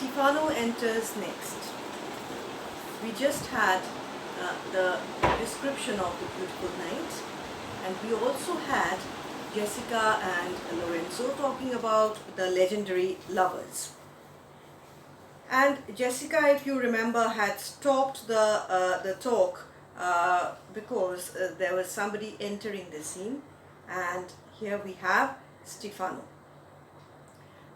Stefano enters next. We just had the description of the beautiful night, and we also had Jessica and Lorenzo talking about the legendary lovers. And Jessica, if you remember, had stopped the talk because there was somebody entering the scene, and here we have Stefano.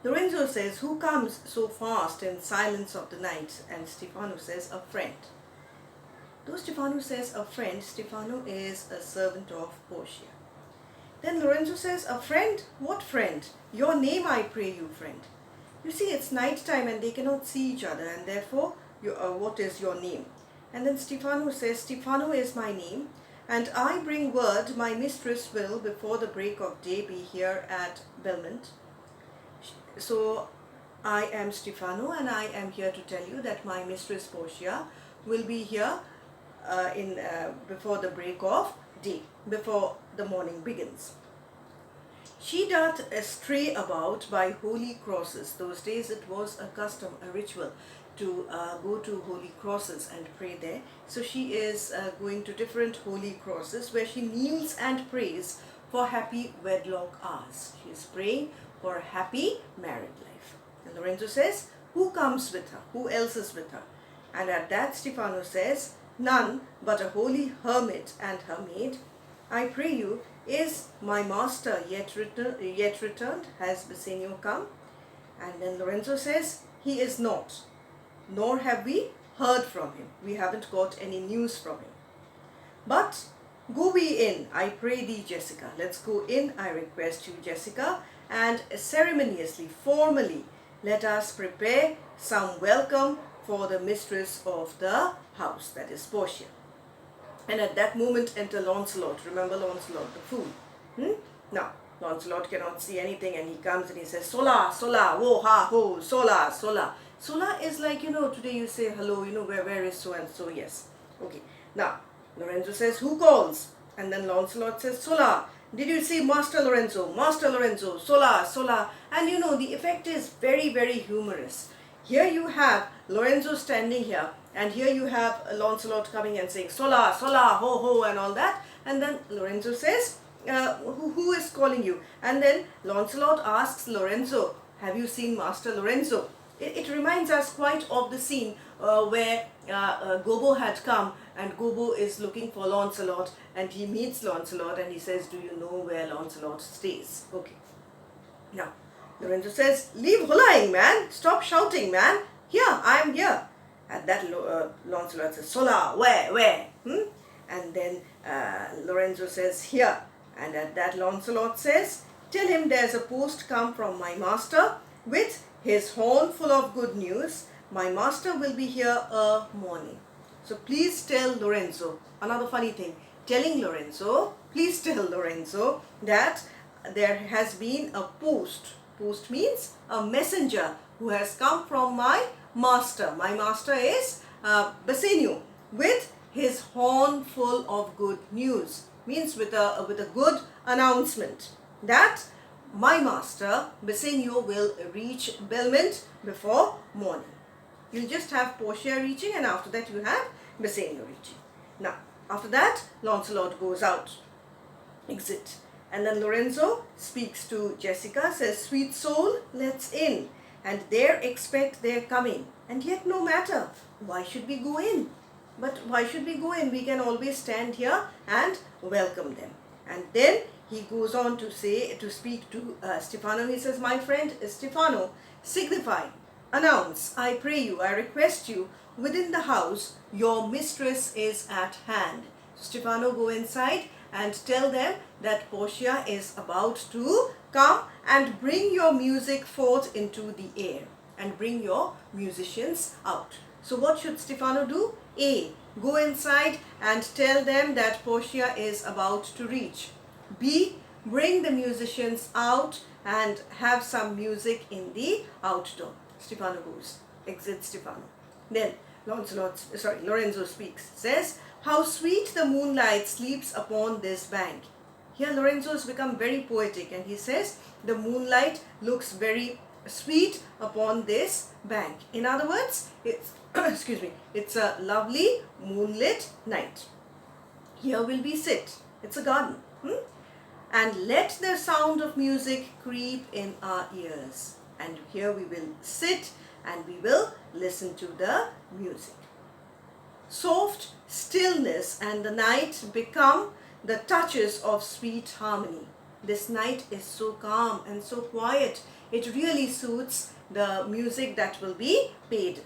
Lorenzo says, "Who comes so fast in silence of the night?" And Stefano says, "A friend." Though Stefano says a friend, Stefano is a servant of Portia. Then Lorenzo says, "A friend? What friend? Your name, I pray you, friend." You see, it's night time and they cannot see each other, and therefore, what is your name? And then Stefano says, "Stefano is my name, and I bring word my mistress will, before the break of day, be here at Belmont. So I am Stefano, and I am here to tell you that my mistress Portia will be here before the break of day, before the morning begins. She doth stray about by holy crosses." Those days it was a custom, a ritual to go to holy crosses and pray there. So she is going to different holy crosses where she kneels and prays for happy wedlock hours. She is praying for a happy married life. And Lorenzo says, "Who comes with her? Who else is with her?" And at that Stefano says, "None but a holy hermit and her maid. I pray you, is my master yet returned? Has Bassanio come?" And then Lorenzo says, "He is not, nor have we heard from him." We haven't got any news from him. "But go we in, I pray thee, Jessica." Let's go in, I request you, Jessica, and ceremoniously, formally, let us prepare some welcome for the mistress of the house, that is Portia. And at that moment enter Launcelot. Remember Launcelot, the fool. Now, Launcelot cannot see anything, and he comes and he says, "Sola, sola, wo, ha, ho, sola, sola." Sola is like, today you say hello, where is so and so, yes. Okay, now, Lorenzo says, "Who calls?" And then Launcelot says, "Sola. Did you see Master Lorenzo? Master Lorenzo, sola, sola." And the effect is very, very humorous. Here you have Lorenzo standing here, and here you have Launcelot coming and saying, "Sola, sola, ho, ho," and all that. And then Lorenzo says, who is calling you?" And then Launcelot asks Lorenzo, "Have you seen Master Lorenzo?" It reminds us quite of the scene where Gobbo had come, and Gobbo is looking for Launcelot, and he meets Launcelot and he says, "Do you know where Launcelot stays?" Okay. Now, Lorenzo says, "Leave hollowing, man. Stop shouting, man. Here, I am here." At that, Launcelot says, "Sola, where? And then Lorenzo says, "Here." And at that, Launcelot says, "Tell him there's a post come from my master with his horn full of good news. My master will be here morning." So please tell Lorenzo, another funny thing, telling Lorenzo, please tell Lorenzo that there has been a post. Post means a messenger who has come from my master. My master is Bassanio, with his horn full of good news. Means with a good announcement that my master Bassanio will reach Belmont before morning. You just have Portia reaching, and after that you have Bassanio reaching. Now, after that, Launcelot goes out. Exit. And then Lorenzo speaks to Jessica, says, "Sweet soul, let's in, and there expect their coming. And yet no matter, why should we go in? But why should we go in? We can always stand here and welcome them." And then he goes on to speak to Stefano. He says, "My friend Stefano, signify, announce, I pray you, I request you, within the house, your mistress is at hand." Stefano, go inside and tell them that Portia is about to come, and bring your music forth into the air, and bring your musicians out. So what should Stefano do? A, go inside and tell them that Portia is about to reach. B, bring the musicians out and have some music in the outdoor. Stefano goes. Exit Stefano. Then Lorenzo speaks, says, "How sweet the moonlight sleeps upon this bank." Here Lorenzo has become very poetic, and he says the moonlight looks very sweet upon this bank. In other words, it's excuse me, it's a lovely moonlit night. Here will we sit. It's a garden. And let the sound of music creep in our ears. And here we will sit and we will listen to the music. Soft stillness and the night become the touches of sweet harmony. This night is so calm and so quiet. It really suits the music that will be played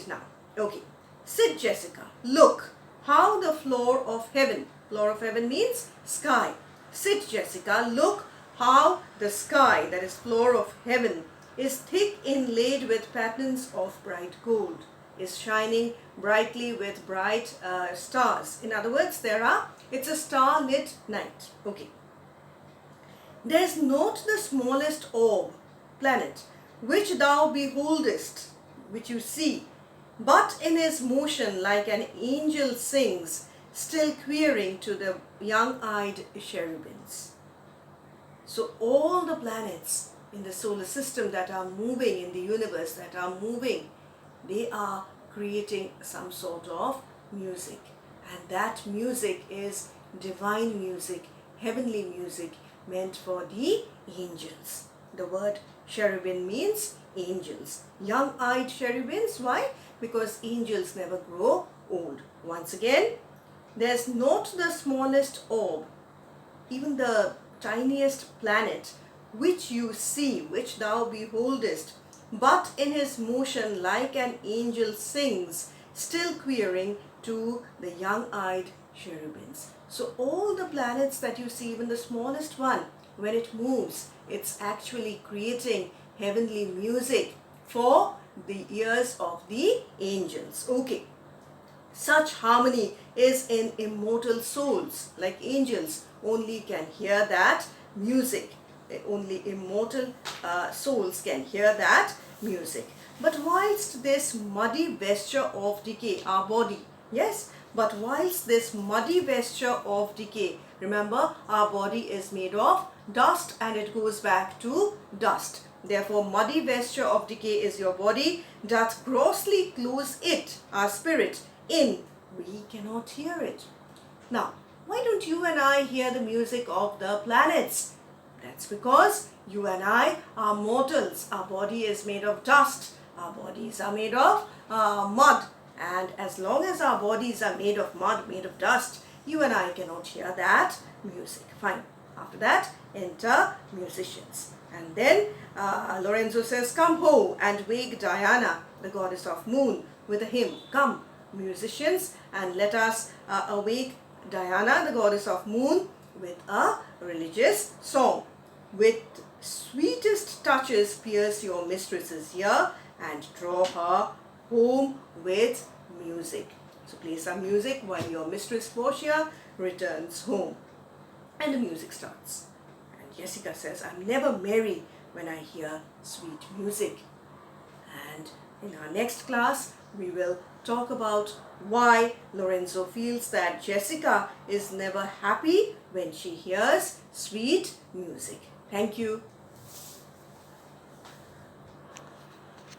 now. Okay. Sit, Jessica. Look how the floor of heaven means sky. Sit, Jessica. Look how the sky, that is floor of heaven, is thick inlaid with patterns of bright gold, is shining brightly with bright stars. In other words, it's a star-lit night. Okay. There is not the smallest orb, planet, which thou beholdest, which you see, but in his motion like an angel sings, still queering to the young-eyed cherubims. So all the planets in the solar system that are moving in the universe, that are moving, they are creating some sort of music. And that music is divine music, heavenly music, meant for the angels. The word cherubim means angels. Young-eyed cherubims, why? Because angels never grow old. Once again, there's not the smallest orb, even the tiniest planet, which you see, which thou beholdest, but in his motion like an angel sings, still queering to the young-eyed cherubims. So all the planets that you see, even the smallest one, when it moves, it's actually creating heavenly music for the ears of the angels. Okay. Such harmony is in immortal souls, like angels only can hear that music. Only immortal souls can hear that music. But whilst this muddy vesture of decay, our body, yes, but whilst this muddy vesture of decay, remember our body is made of dust and it goes back to dust. Therefore, muddy vesture of decay is your body, doth grossly close it, our spirit, in, we cannot hear it. Now, why don't you and I hear the music of the planets? That's because you and I are mortals. Our body is made of dust. Our bodies are made of mud. And as long as our bodies are made of mud, made of dust, you and I cannot hear that music. Fine. After that, enter musicians. And then Lorenzo says, come ho and wake Diana, the goddess of moon, with a hymn. Come, musicians, and let us awake Diana, the goddess of moon, with a religious song. With sweetest touches pierce your mistress's ear and draw her home with music. So play some music while your mistress Portia returns home. And the music starts. And Jessica says, I'm never merry when I hear sweet music. And in our next class, we will talk about why Lorenzo feels that Jessica is never happy when she hears sweet music. Thank you.